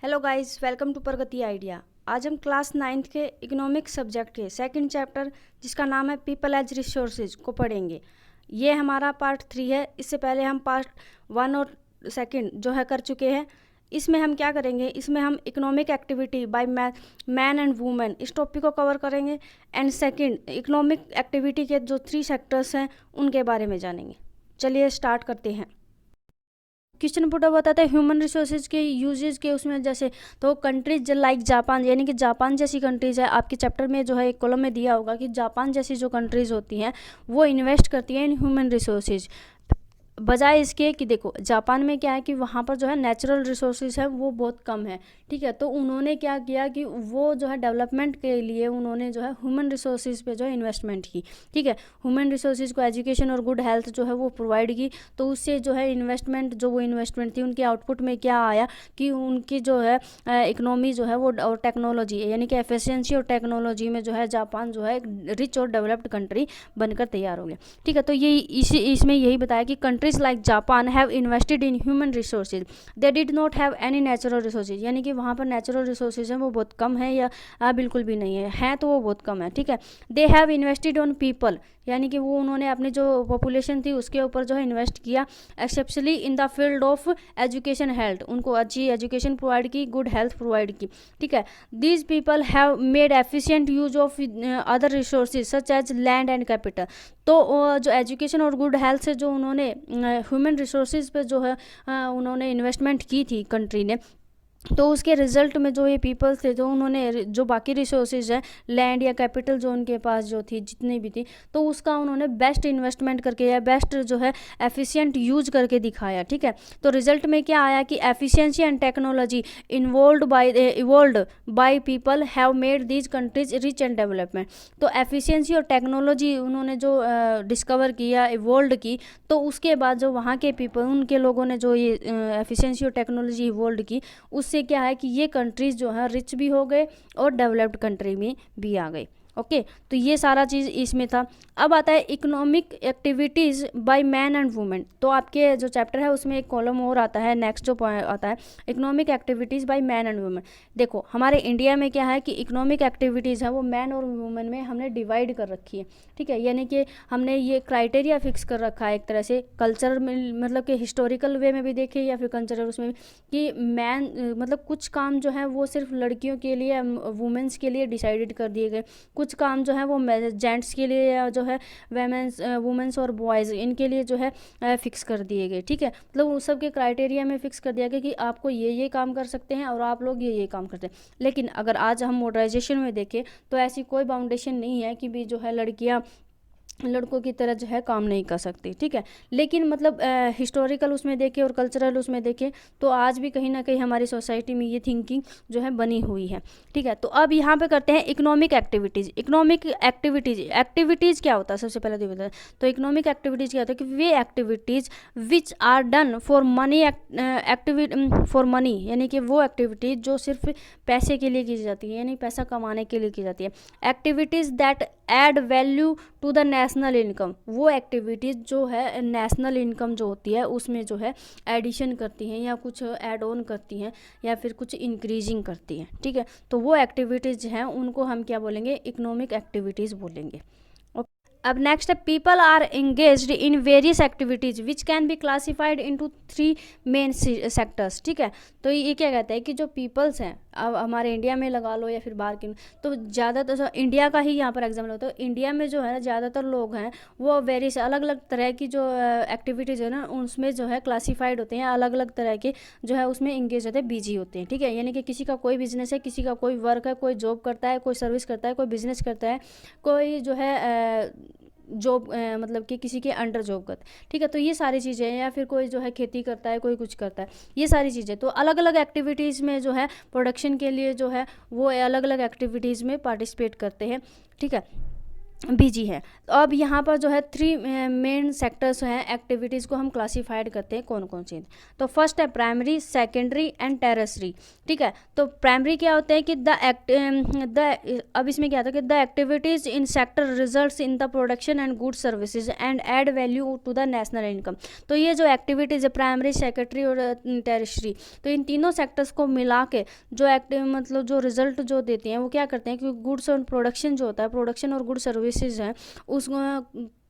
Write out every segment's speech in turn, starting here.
Hello guys, welcome to Pragati idea. आज हम class 9th के इकोनॉमिक सब्जेक्ट के सेकंड चैप्टर जिसका नाम है पीपल एज रिसोर्सेज को पढ़ेंगे। ये हमारा पार्ट 3 है। इससे पहले हम पार्ट 1 और सेकंड जो है कर चुके हैं। इसमें हम क्या करेंगे, इसमें हम economic activity by man and women इस टॉपिक को कवर करेंगे एंड सेकंड इकोनॉमिक एक्टिविटी के जो 3 सेक्टर्स हैं उनके बारे में जानेंगे। चलिए स्टार्ट करते हैं। क्वेश्चन पुट बताते हैं ह्यूमन रिसोर्सेज के यूजेज के उसमें जैसे तो कंट्रीज लाइक जापान, यानी कि जापान जैसी कंट्रीज है। आपके चैप्टर में जो है एक कॉलम में दिया होगा कि जापान जैसी जो कंट्रीज होती हैं वो इन्वेस्ट करती हैं इन ह्यूमन रिसोर्सेज, बजाय इसके कि देखो जापान में क्या है कि वहाँ पर जो है नेचुरल रिसोर्सेज है वो बहुत कम है। ठीक है, तो उन्होंने क्या किया कि वो जो है डेवलपमेंट के लिए उन्होंने जो है ह्यूमन रिसोर्सेज पे जो है इन्वेस्टमेंट की। ठीक है, ह्यूमन रिसोर्सेज को एजुकेशन और गुड हेल्थ जो है वो प्रोवाइड की। तो उससे जो है इन्वेस्टमेंट जो वो इन्वेस्टमेंट थी उनके आउटपुट में क्या आया कि उनकी जो है इकोनॉमी जो है वो और टेक्नोलॉजी यानी कि एफिशिएंसी और टेक्नोलॉजी में जो है जापान जो है एक रिच और डेवलप्ड कंट्री बनकर तैयार हो गया। ठीक है, तो ये इसमें यही बताया कि countries like Japan have invested in human resources. They did not have any natural resources, यानी कि वहाँ पर नेचुरल रिसोर्सेज हैं वो बहुत कम है या बिल्कुल भी नहीं है तो वो बहुत कम है। ठीक है, they have invested on people, यानी कि वो उन्होंने अपनी जो पॉपुलेशन थी उसके ऊपर जो है इन्वेस्ट किया, exceptionally in the field of education health, उनको अच्छी एजुकेशन प्रोवाइड की, गुड हेल्थ प्रोवाइड की। ठीक है, these people have made efficient use of other resources such as land and capital. तो जो एजुकेशन और गुड हेल्थ से जो उन्होंने ह्यूमन रिसोर्सेज पे जो है उन्होंने इन्वेस्टमेंट की थी कंट्री ने, तो उसके रिजल्ट में जो ये पीपल्स थे जो उन्होंने जो बाकी रिसोर्सेज है लैंड या कैपिटल जो उनके पास जो थी जितनी भी थी तो उसका उन्होंने बेस्ट इन्वेस्टमेंट करके या बेस्ट जो है एफिशिएंट यूज करके दिखाया। ठीक है, तो रिजल्ट में क्या आया कि efficiency and technology evolved by people have made these countries rich and development. तो एफिशिएंसी और टेक्नोलॉजी उन्होंने जो डिस्कवर किया, इवॉल्व की, तो उसके बाद जो वहाँ के पीपल उनके लोगों ने जो ये एफिशिएंसी और टेक्नोलॉजी इवॉल्व की उससे क्या है कि ये कंट्रीज जो है रिच भी हो गए और डेवलप्ड कंट्री में भी आ गए। ओके, तो ये सारा चीज़ इसमें था। अब आता है economic activities by man and women. तो आपके जो चैप्टर है उसमें एक कॉलम और आता है, नेक्स्ट जो पॉइंट आता है economic activities by man and women. देखो हमारे इंडिया में क्या है कि इकोनॉमिक एक्टिविटीज़ है वो मैन और वुमेन में हमने डिवाइड कर रखी है। ठीक है, यानी कि हमने ये क्राइटेरिया फिक्स कर रखा है एक तरह से कल्चर में, मतलब कि हिस्टोरिकल वे में भी देखे या फिर कल्चरल उसमें कि मैन मतलब कुछ काम जो है वो सिर्फ लड़कियों के लिए वुमेन्स के लिए डिसाइडेड कर दिए गए, कुछ काम जो है वो जेंट्स के लिए या जो है वुमेन्स और बॉयज़ इनके लिए जो है फिक्स कर दिए गए। ठीक है, मतलब उस सब के क्राइटेरिया में फिक्स कर दिया गया कि आपको ये काम कर सकते हैं और आप लोग ये काम करते हैं। लेकिन अगर आज हम मॉडर्नाइजेशन में देखें तो ऐसी कोई बाउंडेशन नहीं है कि भी जो है लड़कियाँ लड़कों की तरह जो है काम नहीं कर सकती। ठीक है, लेकिन मतलब हिस्टोरिकल उसमें देखें और कल्चरल उसमें देखें तो आज भी कहीं ना कहीं हमारी सोसाइटी में ये थिंकिंग जो है बनी हुई है। ठीक है, तो अब यहाँ पे करते हैं इकोनॉमिक एक्टिविटीज़। इकोनॉमिक एक्टिविटीज़ क्या होता है, सबसे पहले तो बताएं तो इकोनॉमिक एक्टिविटीज़ क्या होता है कि वे activities which are done for money for money, यानी कि वो एक्टिविटीज़ जो सिर्फ पैसे के लिए की जाती है, यानी पैसा कमाने के लिए की जाती है। Activities that add value to the national income, वो एक्टिविटीज़ जो है नेशनल इनकम जो होती है उसमें जो है एडिशन करती हैं या कुछ ऐड ऑन करती हैं या फिर कुछ इंक्रीजिंग करती हैं। ठीक है, तो वो एक्टिविटीज़ हैं उनको हम क्या बोलेंगे, इकोनॉमिक एक्टिविटीज़ बोलेंगे। अब नेक्स्ट है people are engaged in various activities which can be classified into 3 main sectors. ठीक है, तो ये क्या कहता है कि जो पीपल्स हैं अब हमारे इंडिया में लगा लो या फिर बाहर के, तो ज़्यादातर इंडिया का ही यहाँ पर एग्जाम्पल होता है। तो इंडिया में जो है ना ज़्यादातर लोग हैं वो वेरियस अलग अलग तरह की जो एक्टिविटीज़ है ना उसमें जो है क्लासीफाइड होते हैं, अलग अलग तरह के जो है उसमें इंगेज होते हैं, बिजी होते हैं। ठीक है, यानी कि किसी का कोई बिजनेस है, किसी का कोई वर्क है, कोई जॉब करता है, कोई सर्विस करता है, कोई बिजनेस करता है, कोई जो है जॉब मतलब कि किसी के अंडर जॉब करता है। ठीक है, तो ये सारी चीज़ें या फिर कोई जो है खेती करता है, कोई कुछ करता है, ये सारी चीज़ें तो अलग अलग एक्टिविटीज़ में जो है प्रोडक्शन के लिए जो है वो अलग अलग एक्टिविटीज़ में पार्टिसिपेट करते हैं। ठीक है, बिजी है। तो अब यहाँ पर जो है 3 मेन सेक्टर्स हैं, एक्टिविटीज़ को हम क्लासीफाइड करते हैं कौन कौन सी। तो फर्स्ट है प्राइमरी, सेकेंडरी एंड टेरेसरी। ठीक है, तो प्राइमरी क्या होता है कि अब इसमें क्या होता है कि the activities in sector results in the production and good services and add value to the national income. तो ये जो एक्टिविटीज़ है प्राइमरी, सेकेंडरी और टेरेसरी, तो इन तीनों सेक्टर्स को मिला के जो मतलब जो रिजल्ट जो देते हैं वो क्या करते हैं कि गुड्स और प्रोडक्शन जो होता है, प्रोडक्शन और गुड सर्विसेज हैं उस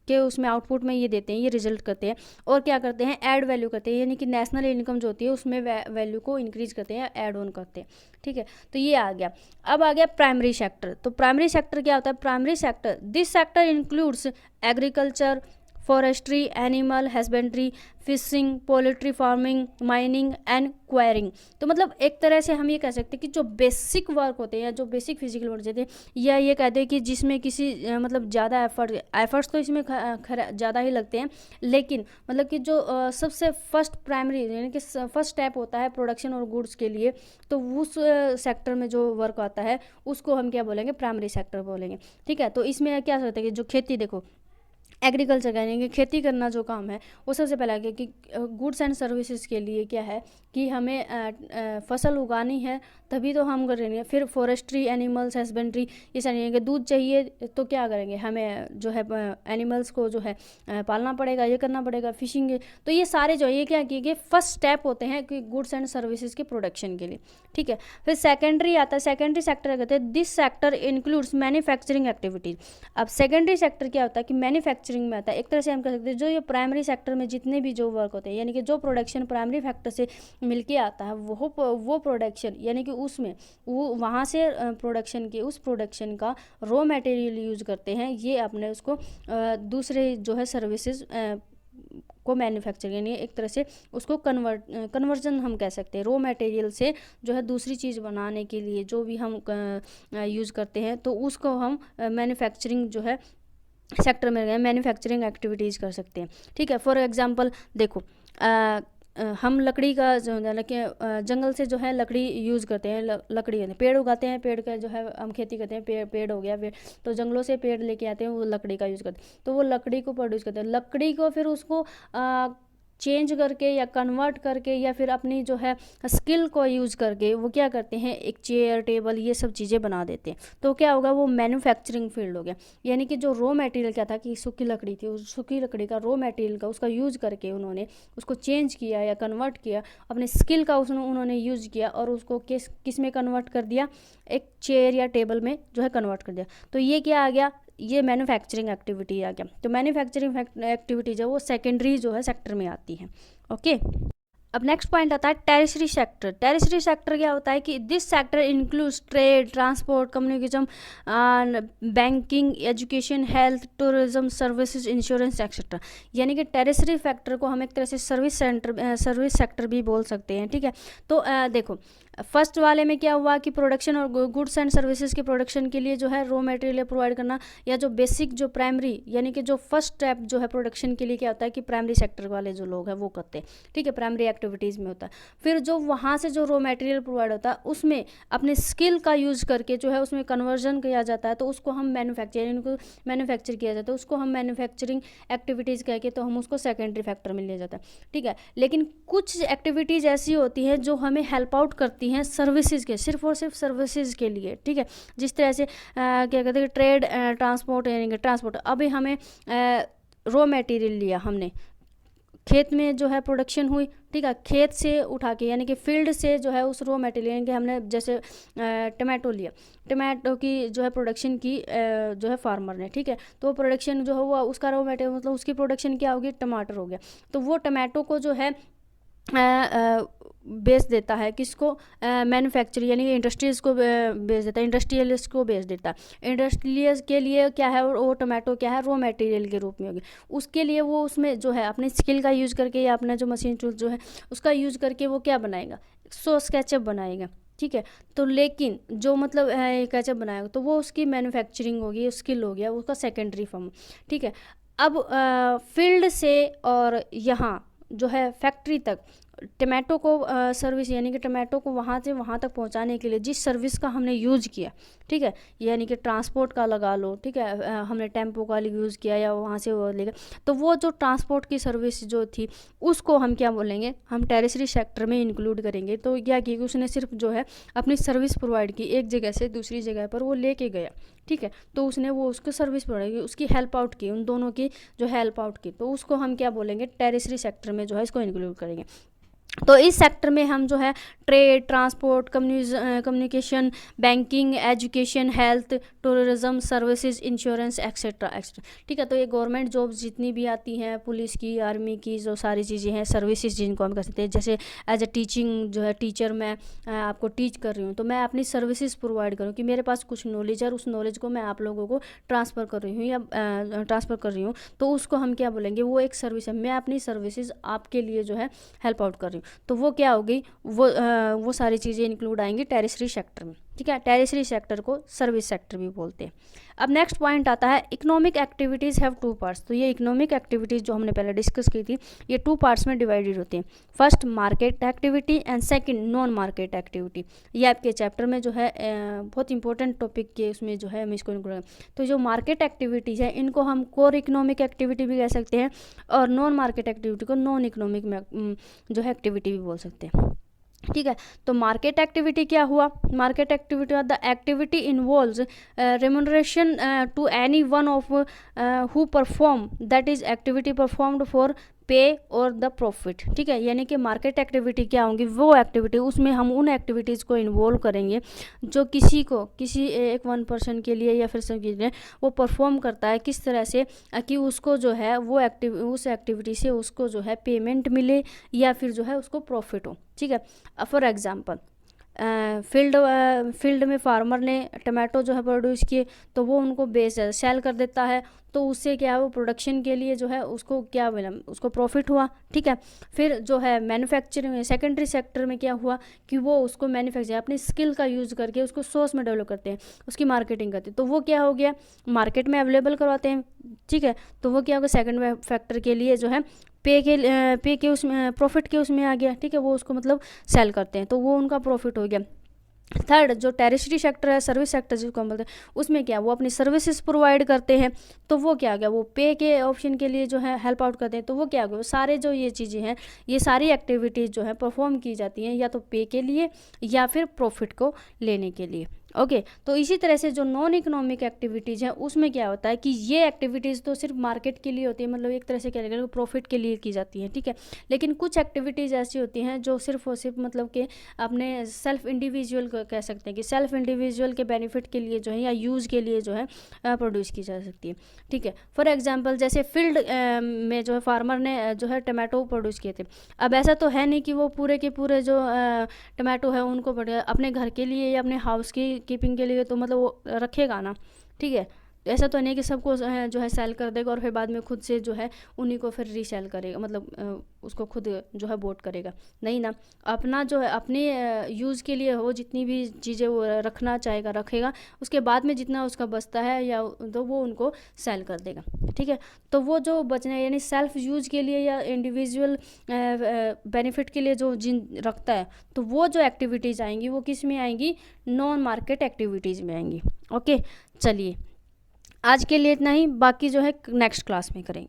के उसमें आउटपुट में ये देते हैं, ये रिजल्ट करते हैं। और क्या करते हैं, ऐड वैल्यू करते हैं, यानी कि नेशनल इनकम जो होती है उसमें वैल्यू को इंक्रीज करते हैं, ऐड ऑन करते हैं। ठीक है, तो ये आ गया। अब आ गया प्राइमरी सेक्टर। तो प्राइमरी सेक्टर क्या होता है, primary sector, this sector includes agriculture, forestry, animal husbandry, fishing, poultry farming, mining and enquiring. तो मतलब एक तरह से हम ये कह सकते हैं कि जो बेसिक वर्क होते हैं या जो बेसिक फिजिकल वर्क होते हैं, या ये कहते हैं कि जिसमें किसी मतलब ज़्यादा एफर्ट्स तो इसमें ज़्यादा ही लगते हैं, लेकिन मतलब कि जो सबसे फर्स्ट प्राइमरी यानी कि फर्स्ट स्टेप होता है प्रोडक्शन और गुड्स के लिए, तो उस सेक्टर में जो वर्क आता है उसको हम क्या बोलेंगे, प्राइमरी सेक्टर बोलेंगे। ठीक है, तो इसमें क्या होता है कि जो खेती, देखो एग्रीकल्चर यानी खेती करना जो काम है वो सबसे पहले आगे कि गुड्स एंड सर्विसेज के लिए क्या है कि हमें फसल उगानी है तभी तो हम करेंगे। फिर फॉरेस्ट्री, एनिमल्स हस्बेंड्री, ये सारी दूध चाहिए तो क्या करेंगे, हमें जो है एनिमल्स को जो है पालना पड़ेगा, ये करना पड़ेगा, फिशिंग। तो ये सारे जो ये क्या किए फर्स्ट स्टेप होते हैं कि गुड्स एंड सर्विसेज के प्रोडक्शन के लिए। ठीक है, फिर सेकेंडरी आता है, सेकेंडरी सेक्टर कहते हैं this sector includes manufacturing activities. अब सेकेंडरी सेक्टर क्या होता है कि मैन्युफैक्चरिंग में आता है। एक तरह से हम कह सकते हैं जो ये प्राइमरी सेक्टर में जितने भी जो वर्क होते हैं, यानी कि जो प्रोडक्शन प्राइमरी फैक्टर से मिलके आता है वो प्रोडक्शन, यानी कि उसमें वो वहाँ से प्रोडक्शन के उस प्रोडक्शन का रॉ मटेरियल यूज करते हैं, ये अपने उसको दूसरे जो है सर्विसेज को मैन्युफैक्चर, यानी एक तरह से उसको कन्वर्जन हम कह सकते हैं। रॉ मटेरियल से जो है दूसरी चीज़ बनाने के लिए जो भी हम यूज़ करते हैं तो उसको हम मैन्युफैक्चरिंग जो है सेक्टर में मैन्युफैक्चरिंग एक्टिविटीज़ कर सकते हैं। ठीक है, फॉर एग्जांपल देखो हम लकड़ी का जो है कि जंगल से जो है लकड़ी यूज़ करते हैं, लकड़ी पेड़ उगाते हैं, पेड़ का जो है हम खेती करते हैं, पेड़ हो गया, तो जंगलों से पेड़ लेके आते हैं, वो लकड़ी का यूज़ करते हैं, तो वो लकड़ी को प्रोड्यूस करते हैं। लकड़ी को फिर उसको चेंज करके या कन्वर्ट करके या फिर अपनी जो है स्किल को यूज़ करके वो क्या करते हैं, एक चेयर, टेबल, ये सब चीज़ें बना देते हैं। तो क्या होगा, वो मैन्युफैक्चरिंग फील्ड हो गया। यानी कि जो रॉ मटेरियल क्या था कि सूखी लकड़ी थी, उस सूखी लकड़ी का रॉ मटेरियल का उसका यूज़ करके उन्होंने उसको चेंज किया या कन्वर्ट किया, अपने स्किल का उन्होंने यूज़ किया और उसको किस में कन्वर्ट कर दिया, एक चेयर या टेबल में जो है कन्वर्ट कर दिया। तो ये क्या आ गया, ये मैन्युफैक्चरिंग एक्टिविटी आ गया। तो मैन्युफैक्चरिंग एक्टिविटीज है वो सेकेंडरी जो है सेक्टर में आती है। ओके, अब नेक्स्ट पॉइंट आता है टेरिशरी सेक्टर। टेरिशरी सेक्टर क्या होता है कि this sector includes trade, transport, communication, banking, education, health, tourism, services, insurance etcetera. यानी कि टेरिशरी सेक्टर को हम एक तरह से सर्विस सेक्टर भी बोल सकते हैं। ठीक है, तो देखो फर्स्ट वाले में क्या हुआ कि प्रोडक्शन और गुड्स एंड सर्विसेज के प्रोडक्शन के लिए जो है रॉ मटेरियल प्रोवाइड करना, या जो बेसिक जो प्राइमरी यानी कि जो फर्स्ट स्टेप जो है प्रोडक्शन के लिए क्या होता है कि प्राइमरी सेक्टर वाले जो लोग हैं वो करते हैं। ठीक है, प्राइमरी एक्टिविटीज़ में होता है। फिर जो वहाँ से जो रॉ मटेरियल प्रोवाइड होता है उसमें अपने स्किल का यूज़ करके जो है उसमें कन्वर्जन किया जाता है, तो उसको हम मैन्युफैक्चर किया जाता है, उसको हम मैन्युफैक्चरिंग एक्टिविटीज़ कह के तो हम उसको सेकेंडरी फैक्टर में लिया जाता है। ठीक है, लेकिन कुछ एक्टिविटीज़ ऐसी होती हैं जो हमें हेल्प आउट करती हैं सर्विसेज के, सिर्फ और सिर्फ सर्विसेज के लिए। ठीक है, जिस तरह से क्या कहते हैं ट्रेड, ट्रांसपोर्ट, यानी कि ट्रांसपोर्ट। अभी हमें रॉ मटेरियल लिया हमने, खेत में जो है प्रोडक्शन हुई, ठीक है, खेत से उठा के यानी कि फील्ड से जो है उस रॉ मटेरियल के हमने जैसे टमाटो लिया, टमाटो की जो है प्रोडक्शन की जो है फार्मर ने। ठीक है, तो प्रोडक्शन जो हुआ उसका रॉ मटेरियल मतलब उसकी प्रोडक्शन क्या होगी, टमाटर हो गया। तो वो टमाटो को जो है बेच देता है किसको, मैन्युफैक्चर यानी कि इंडस्ट्रीज़ को बेच देता है, इंडस्ट्रियलिस्ट को बेच देता है। इंडस्ट्रियलिस्ट के लिए क्या है, वो टोमेटो क्या है, रॉ मटेरियल के रूप में होगी। उसके लिए वो उसमें जो है अपने स्किल का यूज़ करके या अपना जो मशीन टूल जो है उसका यूज़ करके वो क्या बनाएगा, सॉस केचप बनाएगा। ठीक है, तो लेकिन जो मतलब केचप बनाएगा तो वो उसकी मैन्युफैक्चरिंग होगी, स्किल हो गया उसका सेकेंडरी फॉर्म। ठीक है, अब फील्ड से और यहाँ जो है फैक्ट्री तक टमाटो को सर्विस यानी कि टमाटो को वहाँ से वहाँ तक पहुँचाने के लिए जिस सर्विस का हमने यूज़ किया, ठीक है, यानी कि ट्रांसपोर्ट का लगा लो, ठीक है, हमने टेम्पो का यूज़ किया या वहाँ से वो लेकर, तो वो जो ट्रांसपोर्ट की सर्विस जो थी उसको हम क्या बोलेंगे, हम टेरिटरी सेक्टर में इंक्लूड करेंगे। तो क्या कि उसने सिर्फ जो है अपनी सर्विस प्रोवाइड की, एक जगह से दूसरी जगह पर वो लेके गया, ठीक है, तो उसने वो उसको सर्विस प्रोवाइड की, उसकी हेल्प आउट की, उन दोनों की जो हेल्प आउट की, तो उसको हम क्या बोलेंगे, टेरिटरी सेक्टर में जो है इसको इंक्लूड करेंगे। तो इस सेक्टर में हम जो है trade, transport, communication, banking, education, health, tourism, services, insurance etcetera etcetera, ठीक है। तो ये गवर्नमेंट जॉब्स जितनी भी आती हैं, पुलिस की, आर्मी की, जो सारी चीज़ें हैं, सर्विसेज जिनको हम कह सकते हैं, जैसे एज ए टीचिंग जो है, टीचर मैं आपको टीच कर रही हूँ, तो मैं अपनी सर्विसेज प्रोवाइड करूँ कि मेरे पास कुछ नॉलेज है और उस नॉलेज को मैं आप लोगों को ट्रांसफ़र कर रही हूँ या ट्रांसफ़र कर रही हूँ, तो उसको हम क्या बोलेंगे, वो एक सर्विस है, मैं अपनी सर्विसेज आपके लिए जो है हेल्प आउट कर रही हूँ, तो वो क्या होगी, वो सारी चीज़ें इंक्लूड आएंगी टेरिटरी सेक्टर में, ठीक है। टेरिटरी सेक्टर को सर्विस सेक्टर भी बोलते हैं। अब नेक्स्ट पॉइंट आता है economic activities have two parts. तो ये इकोनॉमिक एक्टिविटीज़ जो हमने पहले डिस्कस की थी, ये 2 पार्ट्स में डिवाइडेड होती हैं। First market activity and second non market activity. ये आपके चैप्टर में जो है बहुत इंपॉर्टेंट टॉपिक के उसमें जो है हम इसको इंक्लूड, तो जो मार्केट एक्टिविटीज़ है इनको हम कोर इकोनॉमिक एक्टिविटी भी कह सकते हैं और नॉन मार्केट एक्टिविटी को नॉन इकोनॉमिक में जो है एक्टिविटी भी बोल सकते हैं, ठीक है। तो मार्केट एक्टिविटी क्या हुआ, market activity the activity involves remuneration to any one of who perform that is activity performed for pay और द प्रॉफिट, ठीक है। यानी कि मार्केट एक्टिविटी क्या होंगी, वो एक्टिविटी, उसमें हम उन एक्टिविटीज़ को इन्वॉल्व करेंगे जो किसी एक 1 पर्सन के लिए या फिर सब के लिए वो परफॉर्म करता है, किस तरह से कि उसको जो है वो उस एक्टिविटी से उसको जो है पेमेंट मिले या फिर जो है उसको प्रॉफिट हो, ठीक है। फॉर एग्जांपल फील्ड में फार्मर ने टमाटो जो है प्रोड्यूस किए, तो वो उनको सेल कर देता है, तो उससे क्या है, वो प्रोडक्शन के लिए जो है उसको क्या मिला, उसको प्रॉफिट हुआ, ठीक है। फिर जो है मैन्युफैक्चरिंग में, सेकेंडरी सेक्टर में क्या हुआ कि वो उसको मैन्युफैक्चर अपनी स्किल का यूज़ करके उसको सोर्स में डेवलप करते हैं, उसकी मार्केटिंग करते हैं, तो वो क्या हो गया, मार्केट में अवेलेबल करवाते हैं, ठीक है। तो वो क्या होगा, सेकेंड फैक्टर के लिए जो है पे के उसमें प्रॉफिट के उसमें आ गया, ठीक है, वो उसको मतलब सेल करते हैं, तो वो उनका प्रॉफिट हो गया। थर्ड जो टेरिटरी सेक्टर है, सर्विस सेक्टर जिसको हम बोलते हैं, उसमें क्या वो अपनी सर्विसेज प्रोवाइड करते हैं, तो वो क्या आ गया, वो पे के ऑप्शन के लिए जो है हेल्प आउट करते हैं, तो वो क्या हो गया, वो सारे जो ये चीज़ें हैं, ये सारी एक्टिविटीज़ जो है परफॉर्म की जाती हैं या तो पे के लिए या फिर प्रॉफिट को लेने के लिए, ओके। तो इसी तरह से जो नॉन इकोनॉमिक एक्टिविटीज़ हैं उसमें क्या होता है कि ये एक्टिविटीज़ तो सिर्फ मार्केट के लिए होती है, मतलब एक तरह से क्या लगेगा प्रॉफिट के लिए की जाती है, ठीक है। लेकिन कुछ एक्टिविटीज़ ऐसी होती हैं जो सिर्फ और सिर्फ मतलब कि अपने सेल्फ इंडिविजुअल कह सकते हैं कि सेल्फ इंडिविजुअल के बेनिफिट के लिए जो है या यूज़ के लिए जो है प्रोड्यूस की जा सकती है, ठीक है। फॉर एग्जाम्पल जैसे फील्ड में जो है फार्मर ने जो है टमाटो प्रोड्यूस किए थे, अब ऐसा तो है नहीं कि वो पूरे के पूरे जो टमाटो है उनको अपने घर के लिए या अपने हाउस की कीपिंग के लिए तो मतलब वो रखेगा ना, ठीक है। तो ऐसा तो नहीं कि सबको जो है सेल कर देगा और फिर बाद में खुद से जो है उन्हीं को फिर रीसेल करेगा, मतलब उसको खुद जो है बोट करेगा, नहीं ना। अपना जो है अपने यूज़ के लिए वो जितनी भी चीज़ें वो रखना चाहेगा रखेगा, उसके बाद में जितना उसका बचता है या तो वो उनको सेल कर देगा, ठीक है। तो वो जो बचना है यानी सेल्फ यूज़ के लिए या इंडिविजुअल बेनिफिट के लिए जो जिन रखता है, तो वो जो एक्टिविटीज़ आएंगी वो किस में आएंगी, नॉन मार्केट एक्टिविटीज़ में आएंगी, ओके। चलिए आज के लिए इतना ही, बाकी जो है नेक्स्ट क्लास में करेंगे।